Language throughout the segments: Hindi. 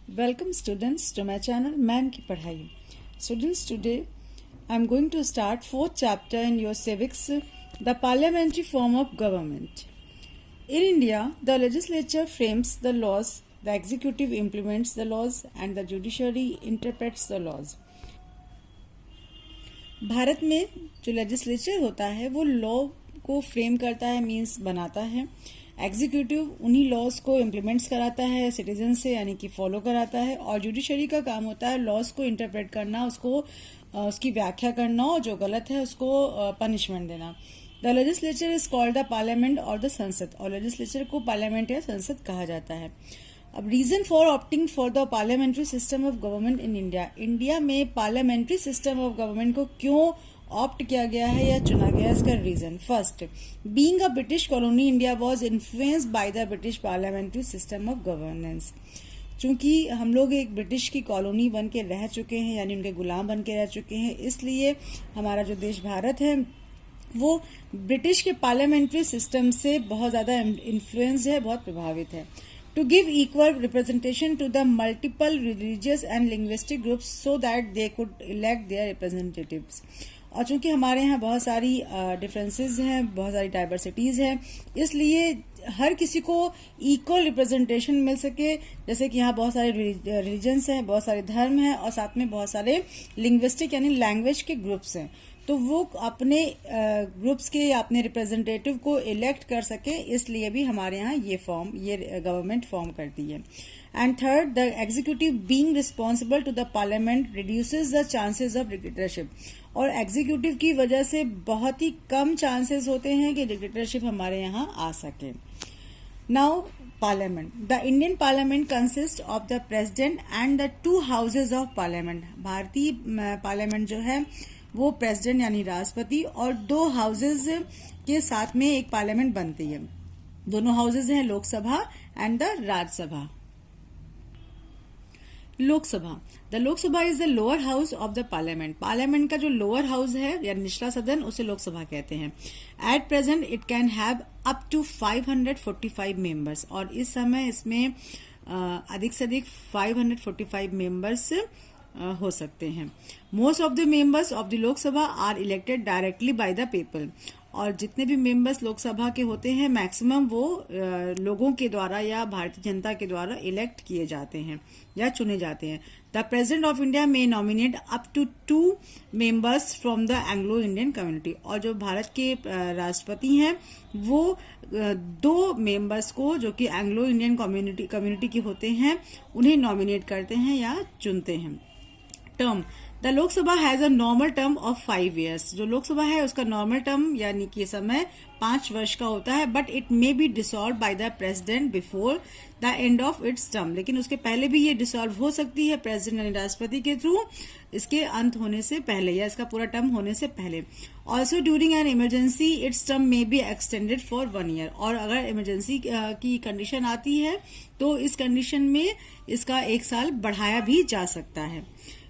Welcome students to my channel ma'am की पढ़ाई. Students, today I am going to start fourth chapter in your civics, the parliamentary form of government. In India, the legislature frames the laws, the executive implements the laws, and the judiciary interprets the laws. Bharat में जो लेजिस्लेचर होता है वो लॉ को फ्रेम करता है, मीन्स बनाता है. एग्जीक्यूटिव उन्हीं लॉज को इम्प्लीमेंट्स कराता है सिटीजन से, यानी कि फॉलो कराता है. और जुडिशरी का काम होता है लॉज को इंटरप्रेट करना, उसको उसकी व्याख्या करना और जो गलत है उसको पनिशमेंट देना. The legislature is called the parliament और द संसद, और लेजिस्लेचर को पार्लियामेंट या संसद कहा जाता है. अब reason for opting for the parliamentary system of government in India. India में पार्लियामेंट्री सिस्टम ऑफ गवर्नमेंट को क्यों ऑप्ट किया गया है या चुना गया है, इसका reason. First, being a British colony, India was influenced by the British parliamentary system of governance. चूंकि हम लोग एक ब्रिटिश की कॉलोनी बन के रह चुके हैं, यानी उनके गुलाम बन के रह चुके हैं, इसलिए हमारा जो देश भारत है वो ब्रिटिश के पार्लियामेंट्री सिस्टम से बहुत ज्यादा इन्फ्लुएंस्ड है, बहुत प्रभावित है. To give equal representation to the multiple religious and linguistic groups so that they could elect their representatives. और चूंकि हमारे यहाँ बहुत सारी डिफरेंसेस हैं, बहुत सारी डाइवर्सिटीज हैं, इसलिए हर किसी को इक्वल रिप्रेजेंटेशन मिल सके. जैसे कि यहाँ बहुत सारे रिलीजन्स हैं, बहुत सारे धर्म हैं, और साथ में बहुत सारे लिंग्विस्टिक यानी लैंग्वेज के ग्रुप्स हैं, तो वो अपने ग्रुप्स के या अपने रिप्रेजेंटेटिव को इलेक्ट कर सके, इसलिए भी हमारे यहाँ ये गवर्नमेंट फॉर्म करती है. And third, the executive being responsible to the parliament reduces the chances of dictatorship. और एग्जीक्यूटिव की वजह से बहुत ही कम चांसेस होते हैं कि डिक्टेटरशिप हमारे यहाँ आ सके. Now parliament. The Indian parliament consist of the president and the two houses of parliament. भारतीय पार्लियामेंट जो है वो प्रेसिडेंट यानी राष्ट्रपति और दो हाउसेज के साथ में एक पार्लियामेंट बनती है. दोनों हाउसेज हैं Lok Sabha and the Rajya Sabha. Lok Sabha. The Lok Sabha is the lower house of the parliament. Parliament का जो लोअर हाउस है या निचला सदन, उसे लोकसभा कहते हैं. At present it can have up to 545 members, और इस समय इसमें अधिक से अधिक 545 मेंबर्स हो सकते हैं. Most of the members of the Lok Sabha are elected directly by the people. और जितने भी मेंबर्स लोकसभा के होते हैं मैक्सिमम वो लोगों के द्वारा या भारतीय जनता के द्वारा इलेक्ट किए जाते हैं या चुने जाते हैं. The president of India may nominate up to 2 members from the Anglo Indian community. और जो भारत के राष्ट्रपति हैं वो 2 मेंबर्स को, जो कि एंग्लो इंडियन कम्युनिटी के होते हैं, उन्हें नॉमिनेट करते हैं या चुनते हैं. Term. The Lok Sabha has a normal term of 5 years. जो लोकसभा है उसका नॉर्मल टर्म यानी कि समय 5 वर्ष का होता है. But it may be dissolve bye the president before the end of its term. लेकिन उसके पहले भी ये डिसॉल्व हो सकती है प्रेसिडेंट यानी राष्ट्रपति के थ्रू, इसके अंत होने से पहले या इसका पूरा टर्म होने से पहले. Also during an emergency it's term may be extended for 1 year. और अगर इमरजेंसी की कंडीशन आती है तो इस कंडीशन में इसका 1 साल बढ़ाया भी जा सकता है.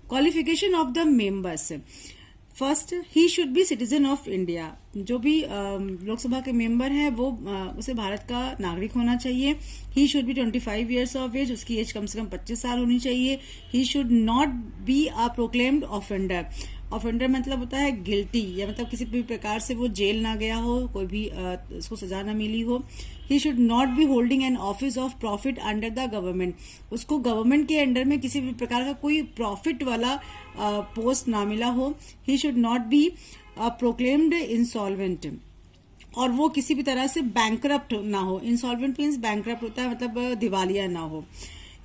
Qualification of the members. First, he should B citizen of India. जो भी लोकसभा के मेंबर हैं वो उसे भारत का नागरिक होना चाहिए. He should be 25 years of age. उसकी एज कम से कम 25 साल होनी चाहिए. He should not be a proclaimed offender. Offender मतलब होता है गिल्टी, या मतलब किसी भी प्रकार से वो जेल ना गया हो, कोई भी उसको सजा ना मिली हो. ही should not be holding an office of profit under the government. उसको गवर्नमेंट के अंडर में किसी भी प्रकार का कोई प्रॉफिट वाला पोस्ट ना मिला हो. ही should not B proclaimed insolvent. और वो किसी भी तरह से बैंकरप्ट ना हो. इंसॉल्वेंट मीन्स बैंकरप्ट होता है, मतलब दिवालिया ना हो.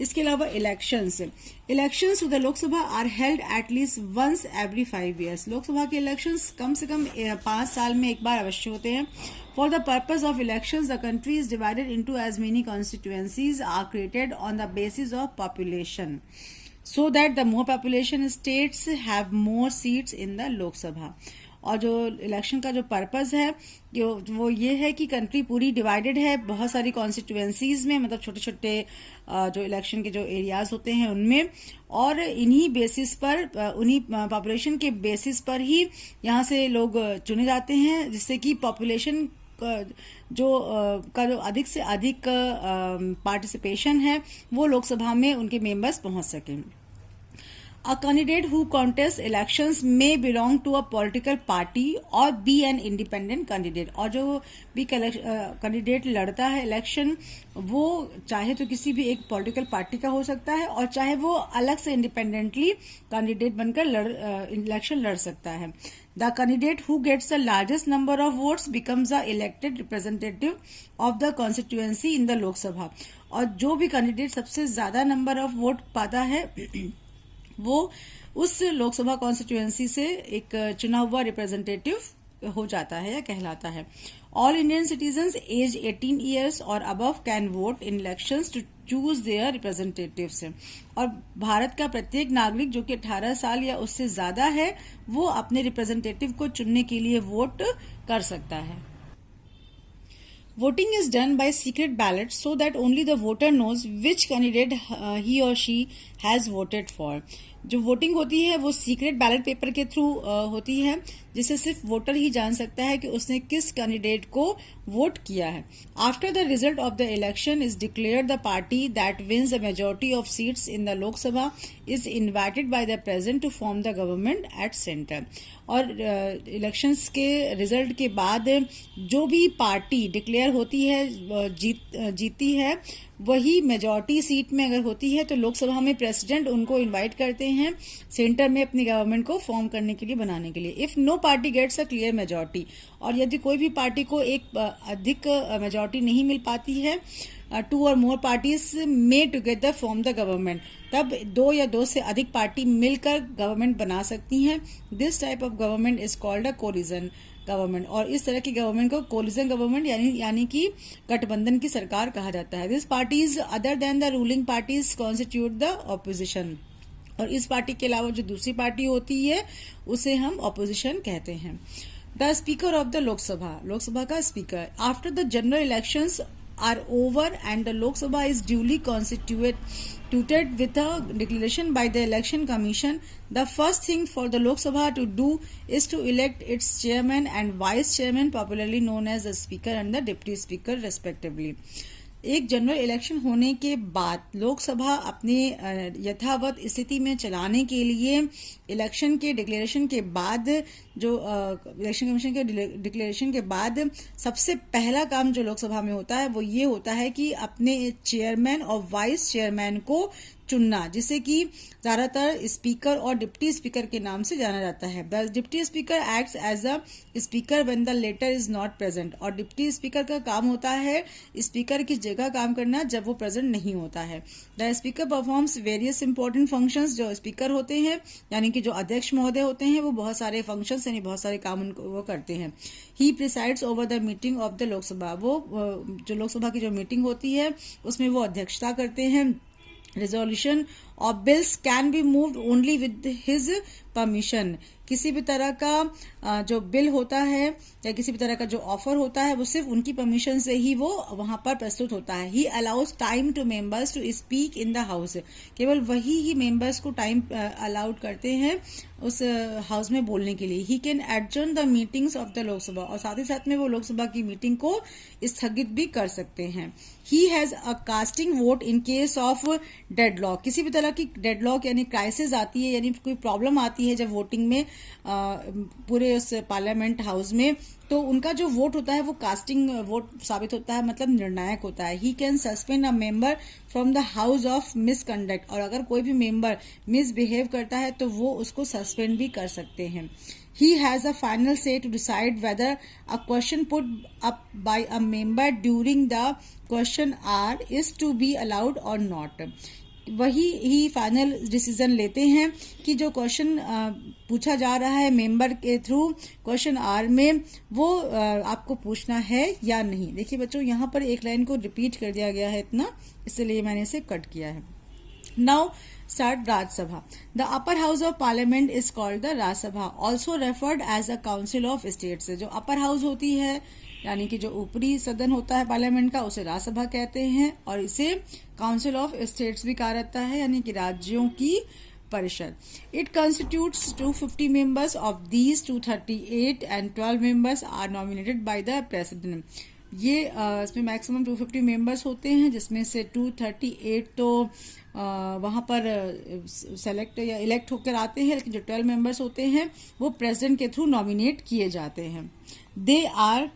इसके अलावा elections to the Lok Sabha are held at least once every 5 years. Lok Sabha के इलेक्शंस कम से कम 5 साल में एक बार अवश्य होते हैं. For the purpose of elections the country is divided into as many constituencies are created on the basis of population, so that the more population states have more seats in the Lok Sabha. और जो इलेक्शन का जो पर्पस है वो ये है कि कंट्री पूरी डिवाइडेड है बहुत सारी कॉन्स्टिट्यूएंसीज में, मतलब छोटे छोटे जो इलेक्शन के जो एरियाज होते हैं उनमें, और इन्हीं बेसिस पर, उन्हीं पॉपुलेशन के बेसिस पर ही यहाँ से लोग चुने जाते हैं, जिससे कि पॉपुलेशन जो अधिक से अधिक पार्टिसिपेशन है वो लोकसभा में उनके मेंबर्स पहुंच सकें। A candidate who contests elections may belong to a political party or be an independent candidate। और जो भी कैंडिडेट लड़ता है इलेक्शन, वो चाहे तो किसी भी एक पॉलिटिकल पार्टी का हो सकता है और चाहे वो अलग से इंडिपेंडेंटली कैंडिडेट बनकर इलेक्शन लड़ सकता है। The candidate who gets the largest number of votes becomes the elected representative of the constituency in the Lok Sabha। और जो भी कैंडिडेट सबसे ज्यादा नंबर ऑफ वोट पाता है वो उस लोकसभा कॉन्स्टिट्यूएंसी से एक चुना हुआ रिप्रेजेंटेटिव हो जाता है या कहलाता है। All Indian citizens age 18 years और above can vote in elections to choose their representatives. और भारत का प्रत्येक नागरिक जो कि 18 साल या उससे ज्यादा है वो अपने रिप्रेजेंटेटिव को चुनने के लिए वोट कर सकता है। Voting is done by secret ballot so that only the voter knows which candidate he or she has voted for। जो वोटिंग होती है वो सीक्रेट बैलेट पेपर के थ्रू होती है, जिसे सिर्फ वोटर ही जान सकता है कि उसने किस कैंडिडेट को वोट किया है। After the result of the election is declared the party that wins the majority of seats in the Lok Sabha is invited by the president to form the government at centre. और इलेक्शंस के रिजल्ट के बाद जो भी पार्टी डिक्लेयर होती है जीती है, वही मेजॉरिटी सीट में अगर होती है तो लोकसभा में प्रेसिडेंट उनको इनवाइट करते हैं सेंटर में अपनी गवर्नमेंट को फॉर्म करने के लिए, बनाने के लिए। If no party gets a clear majority, और यदि कोई भी पार्टी को एक अधिक मेजॉरिटी नहीं मिल पाती है, 2 or more parties may together form the government, तब 2 या 2 से अधिक पार्टी मिलकर गवर्नमेंट बना सकती हैं। This type of government is called a collision government. और इस तरह की गवर्नमेंट को कोलिजन गवर्नमेंट यानी कि गठबंधन की सरकार कहा जाता है। This parties other than the ruling parties constitute the opposition. और इस पार्टी के अलावा जो दूसरी पार्टी होती है उसे हम ऑपोजिशन कहते हैं। The speaker of the Lok Sabha का speaker. After the general elections are over and the Lok Sabha is duly constituted with a declaration by the Election Commission, the first thing for the Lok Sabha to do is to elect its chairman and vice chairman, popularly known as the speaker and the deputy speaker respectively। एक जनरल इलेक्शन होने के बाद लोकसभा अपने यथावत स्थिति में चलाने के लिए इलेक्शन के डिक्लेरेशन के बाद, जो इलेक्शन कमीशन के डिक्लेरेशन के बाद सबसे पहला काम जो लोकसभा में होता है वो ये होता है कि अपने चेयरमैन और वाइस चेयरमैन को चुनना, जिसे कि ज्यादातर स्पीकर और डिप्टी स्पीकर के नाम से जाना जाता है। The deputy speaker acts as a speaker when the latter is not present. और डिप्टी स्पीकर का काम होता है स्पीकर की जगह काम करना जब वो प्रेजेंट नहीं होता है। The speaker performs various important functions. जो स्पीकर होते हैं यानी कि जो अध्यक्ष महोदय होते हैं वो बहुत सारे फंक्शंस यानी बहुत सारे काम वो करते हैं। He presides over the meeting of the Lok Sabha. वो जो लोकसभा की जो मीटिंग होती है उसमें वो अध्यक्षता करते हैं। Resolution of bills can be moved only with his permission। किसी भी तरह का जो बिल होता है या किसी भी तरह का जो ऑफर होता है वो सिर्फ उनकी परमिशन से ही वो वहां पर प्रस्तुत होता है। He allows time to members to speak in the house. केवल वही ही मेंबर्स को टाइम अलाउड करते हैं उस हाउस में बोलने के लिए। He can adjourn the meetings of the Lok Sabha. और साथ ही साथ में वो लोकसभा की मीटिंग को स्थगित भी कर सकते हैं। He has a casting vote in case of deadlock. किसी भी तरह की डेडलॉक यानी क्राइसिस आती है यानी कोई प्रॉब्लम आती है जब वोटिंग में पूरे उस पार्लियामेंट हाउस में, तो उनका जो वोट होता है वो कास्टिंग वोट साबित होता है, मतलब निर्णायक होता है। He can suspend a member from the house of misconduct. और अगर कोई भी मेंबर मिसबिहेव करता है तो वो उसको सस्पेंड भी कर सकते हैं। He has a final say to decide whether a question put up by a member during the question hour is to be allowed or not। वही ही फाइनल डिसीजन लेते हैं कि जो क्वेश्चन पूछा जा रहा है मेंबर के थ्रू क्वेश्चन आवर में वो आपको पूछना है या नहीं। देखिए बच्चों, यहाँ पर एक लाइन को रिपीट कर दिया गया है इतना, इसलिए मैंने इसे कट किया है। Now start Rajya Sabha. The upper house of parliament is called the Rajya Sabha, also referred as the council of states. जो अपर हाउस होती है यानी कि जो ऊपरी सदन होता है पार्लियामेंट का उसे राज्यसभा कहते हैं, और इसे काउंसिल ऑफ स्टेट्स भी कहा जाता है यानी कि राज्यों की परिषद. It constitutes 250 members. Of these, 238 and 12 members are nominated by the president. ये इसमें मैक्सिमम 250 मेंबर्स होते हैं, जिसमें से 238 तो वहां पर सेलेक्ट या इलेक्ट होकर आते हैं, लेकिन जो 12 मेंबर्स होते हैं वो प्रेसिडेंट के थ्रू नॉमिनेट किए जाते हैं. They are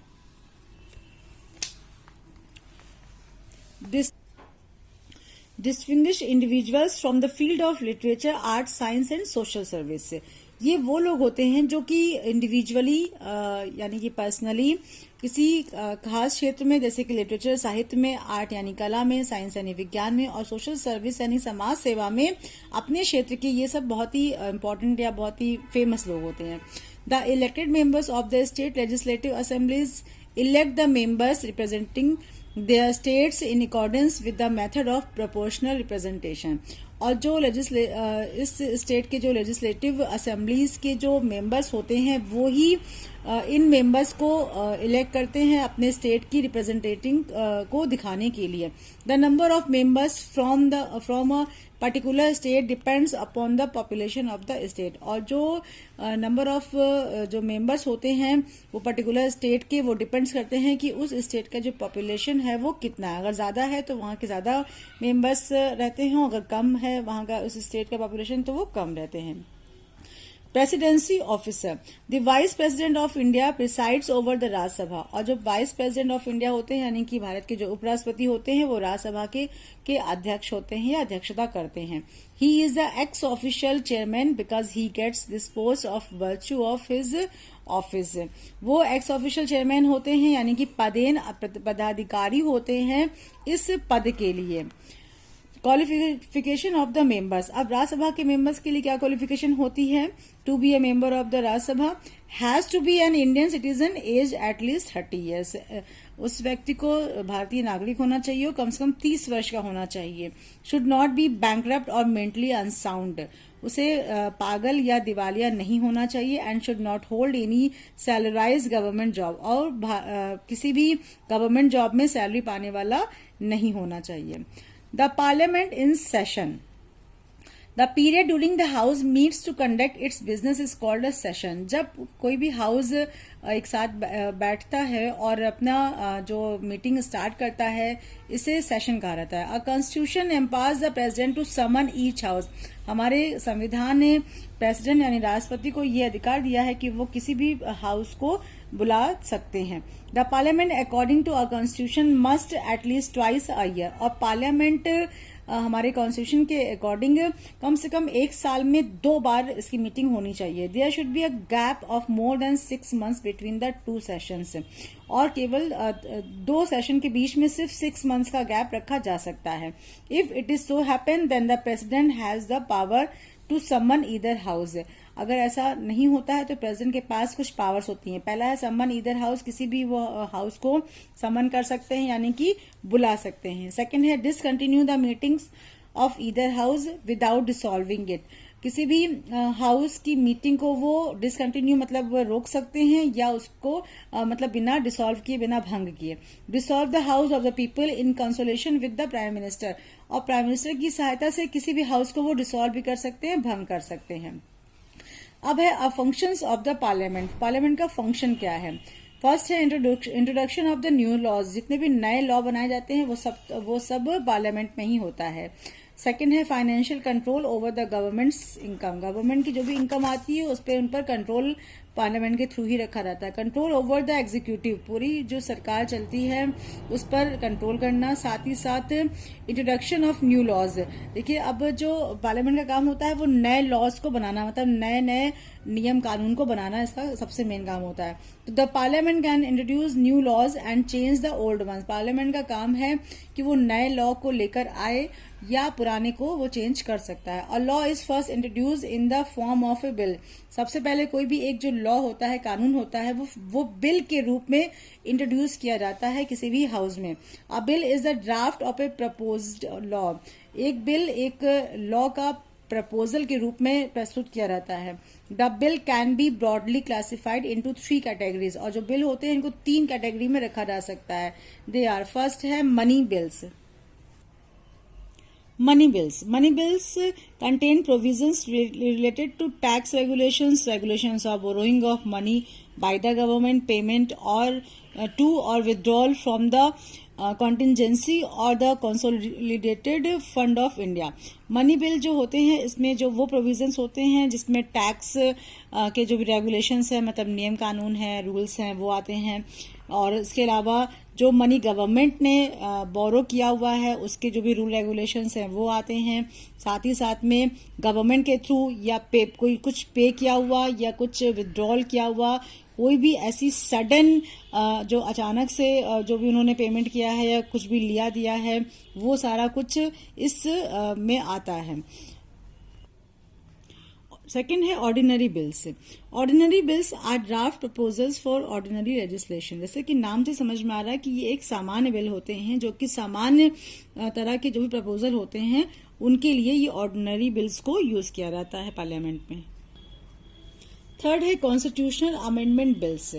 distinguished individuals from the field of literature, art, science and social service. ये वो लोग होते हैं जो कि इंडिविजुअली यानी कि पर्सनली किसी खास क्षेत्र में, जैसे कि लिटरेचर साहित्य में, आर्ट यानी कला में, साइंस यानी विज्ञान में, और सोशल सर्विस यानी समाज सेवा में अपने क्षेत्र के ये सब बहुत ही इंपॉर्टेंट या बहुत ही फेमस लोग होते हैं. The elected members of the state legislative assemblies elect the members representing their states in accordance with the method of proportional representation. और जो इस स्टेट के जो लेजिस्लेटिव असेंबलीज के जो मेंबर्स होते हैं वो ही इन मेंबर्स को इलेक्ट करते हैं अपने स्टेट की रिप्रेजेंटेटिंग को दिखाने के लिए. The number of members from a particular state depends upon the population of the state. और जो नंबर ऑफ जो मेंबर्स होते हैं वो पर्टिकुलर स्टेट के, वो डिपेंड्स करते हैं कि उस स्टेट का जो पॉपुलेशन है वो कितना है. अगर ज्यादा है तो वहां के ज्यादा मेंबर्स रहते हैं, अगर कम है वहां का उस स्टेट का पॉपुलेशन तो वो कम रहते हैं. Presidency officer. The vice president of India presides over the Rajya Sabha. और जो वाइस प्रेसिडेंट ऑफ इंडिया होते हैं यानी कि भारत के जो उपराष्ट्रपति होते हैं वो राज्यसभा के अध्यक्ष होते हैं या अध्यक्षता करते हैं. He is the ex officio chairman because he gets this post of virtue of his office. वो एक्स ऑफिशियल चेयरमैन होते हैं यानी कि पदाधिकारी होते हैं इस पद के लिए. Qualification of the members. अब राज्यसभा के मेंबर्स के लिए क्या क्वालिफिकेशन होती है? To be a member of the Rajya Sabha has to be an Indian citizen as at least 30 years. उस व्यक्ति को भारतीय नागरिक होना चाहिए, कम से कम 30 वर्ष का होना चाहिए. शुड नॉट बी बैंकरप्ट और मेंटली अनसाउंड. उसे पागल या दिवालिया नहीं होना चाहिए. And should not hold any salaried government job. और किसी भी गवर्नमेंट जॉब में सैलरी पाने वाला नहीं होना चाहिए. The Parliament in session. The period during the House meets to conduct its business is called a session. जब कोई भी हाउस एक साथ बैठता है और अपना जो मीटिंग स्टार्ट करता है इसे सेशन कहा जाता है. A constitution empowers the president to summon each house. हमारे संविधान ने प्रेसिडेंट यानी राष्ट्रपति को यह अधिकार दिया है कि वो किसी भी हाउस को बुला सकते हैं. The parliament according to our constitution must at least twice a year. और पार्लियामेंट हमारे कॉन्स्टिट्यूशन के अकॉर्डिंग कम से कम एक साल में 2 बार इसकी मीटिंग होनी चाहिए. There should be a gap of more than 6 months between the 2 sessions. और केवल 2 सेशन के बीच में सिर्फ 6 मंथ्स का गैप रखा जा सकता है. If it is so happen then the president has the power to summon either house. अगर ऐसा नहीं होता है तो प्रेसिडेंट के पास कुछ पावर्स होती हैं. पहला है समन ईदर हाउस, किसी भी वो हाउस को समन कर सकते हैं यानी कि बुला सकते हैं. सेकंड है discontinue the meetings of either house without dissolving it. किसी भी हाउस की मीटिंग को वो डिसकंटिन्यू मतलब रोक सकते हैं या उसको मतलब बिना डिसॉल्व किए, बिना भंग किए. Dissolve the house of the people in consolation with the prime minister. और प्राइम मिनिस्टर की सहायता से किसी भी हाउस को वो डिसॉल्व भी कर सकते हैं, भंग कर सकते हैं. अब है functions of the parliament. Parliament का फंक्शन क्या है? फर्स्ट है introduction of the new laws. जितने भी नए लॉ बनाए जाते हैं वो सब पार्लियामेंट में ही होता है. सेकंड है financial control over the governments income. Government की जो भी इनकम आती है उन पर कंट्रोल पार्लियामेंट के थ्रू ही रखा रहता है. Control over the executive. पूरी जो सरकार चलती है उस पर कंट्रोल करना. साथ ही साथ इंट्रोडक्शन ऑफ न्यू लॉज. देखिए अब जो पार्लियामेंट का काम होता है वो नए लॉज को बनाना, मतलब नए नए नियम कानून को बनाना इसका सबसे मेन काम होता है. तो the parliament can introduce new laws and change the old ones. Parliament का काम है कि वो नए लॉ को लेकर आए या पुराने को वो चेंज कर सकता है. और law is first introduce in the form of A bill. सबसे पहले कोई भी एक जो लॉ होता है, कानून होता है, वो बिल के रूप में इंट्रोड्यूस किया जाता है किसी भी हाउस में. अ bill is the draft of A proposed law. एक बिल एक लॉ का प्रपोजल के रूप में प्रस्तुत किया जाता है. The bill can be broadly classified into 3 categories. और जो बिल होते हैं इनको 3 कैटेगरी में रखा जा सकता है. दे आर, फर्स्ट है money bills. Money bills. Money bills contain provisions related to tax regulations, regulations of borrowing of money by the government, payment or to or withdrawal from the contingency और the consolidated fund of India. Money bill जो होते हैं इसमें जो वो प्रोविजंस होते हैं जिसमें टैक्स के जो भी रेगुलेशंस है, मतलब नियम कानून है, रूल्स हैं, वो आते हैं. और इसके अलावा जो मनी गवर्नमेंट ने बोरो किया हुआ है उसके जो भी रूल रेगुलेशंस हैं वो आते हैं. साथ ही साथ में गवर्नमेंट के थ्रू या कोई कुछ पे किया हुआ या कुछ विड्रॉल किया हुआ, कोई भी ऐसी सडन जो अचानक से जो भी उन्होंने पेमेंट किया है या कुछ भी लिया दिया है, वो सारा कुछ इस में आता है. सेकेंड है ordinary bills. Ordinary bills are draft proposals for ordinary legislation. जैसे कि नाम से समझ में आ रहा है कि ये एक सामान्य बिल होते हैं जो कि सामान्य तरह के जो भी प्रपोजल होते हैं उनके लिए ये ऑर्डिनरी बिल्स को यूज किया जाता है पार्लियामेंट में. थर्ड है constitutional amendment bills.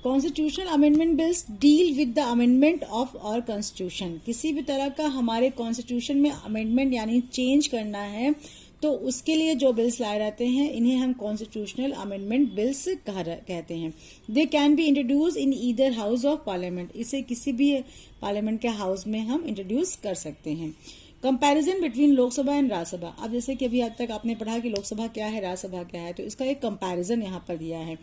Constitutional amendment bills deal with the amendment of our constitution. किसी भी तरह का हमारे कॉन्स्टिट्यूशन में अमेंडमेंट यानी चेंज करना है तो उसके लिए जो बिल्स लाए जाते हैं इन्हें हम कॉन्स्टिट्यूशनल अमेंडमेंट बिल्स कहते हैं. They can be introduce in either house of parliament. इसे किसी भी पार्लियामेंट के हाउस में हम इंट्रोड्यूस कर सकते हैं. Comparison between Lok Sabha and Rajya Sabha. अब जैसे कि अभी अब तक आपने पढ़ा कि लोकसभा क्या है, राज्यसभा क्या है, तो इसका एक कंपैरिजन यहाँ पर दिया है.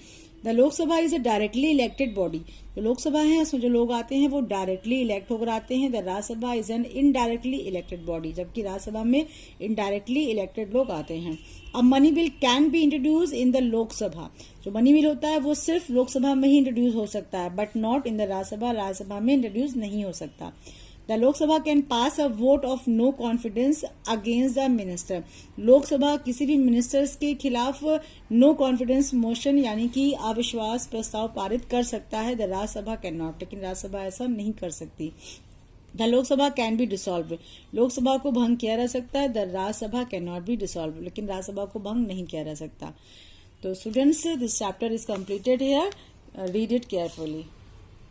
The Lok Sabha is a directly elected body. जो लोकसभा है उसमें जो लोग आते हैं वो डायरेक्टली इलेक्ट होकर आते हैं. The Rajya Sabha is an indirectly elected body, जबकि राज्यसभा में इनडायरेक्टली इलेक्टेड लोग आते हैं. अब money bill can be introduce in the Lok Sabha. जो मनी बिल होता है वो सिर्फ लोकसभा में ही इंट्रोड्यूस हो सकता है, but not in the Rajya Sabha. Rajya Sabha में इंट्रोड्यूस नहीं हो सकता. The Lok Sabha can pass a vote of no confidence against the minister. Lok Sabha किसी भी मिनिस्टर्स के खिलाफ नो कॉन्फिडेंस मोशन यानी कि अविश्वास प्रस्ताव पारित कर सकता है. The Rajya Sabha can not. लेकिन राज्यसभा ऐसा नहीं कर सकती. The Lok Sabha can be dissolve. Lok Sabha को भंग किया जा सकता है. The Rajya Sabha can not be dissolve. लेकिन राज्यसभा को भंग नहीं किया जा सकता. तो students, this chapter is completed here. Read it carefully.